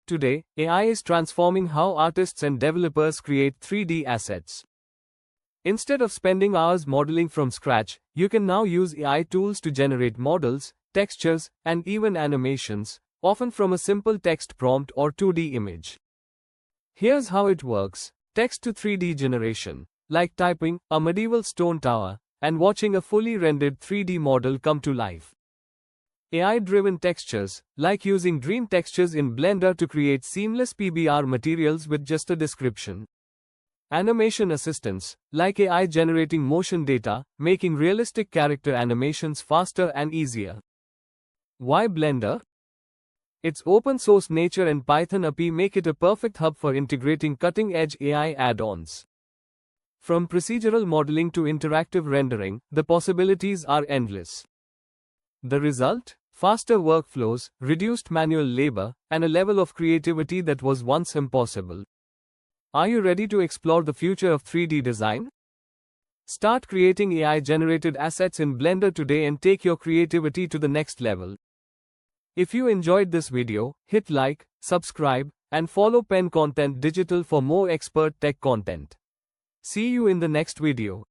Today, AI is transforming how artists and developers create 3D assets. Instead of spending hours modeling from scratch, you can now use AI tools to generate models, textures, and even animations, often from a simple text prompt or 2D image. Here's how it works. Text to 3D generation. Like typing a medieval stone tower and watching a fully rendered 3D model come to life. AI-driven textures, like using dream textures in Blender to create seamless PBR materials with just a description. Animation assistance, like AI generating motion data, making realistic character animations faster and easier. Why Blender? Its open-source nature and Python API make it a perfect hub for integrating cutting-edge AI add-ons. From procedural modeling to interactive rendering, the possibilities are endless. The result? Faster workflows, reduced manual labor, and a level of creativity that was once impossible. Are you ready to explore the future of 3D design? Start creating AI-generated assets in Blender today and take your creativity to the next level. If you enjoyed this video, hit like, subscribe, and follow Pencontentdigital for more expert tech content. See you in the next video.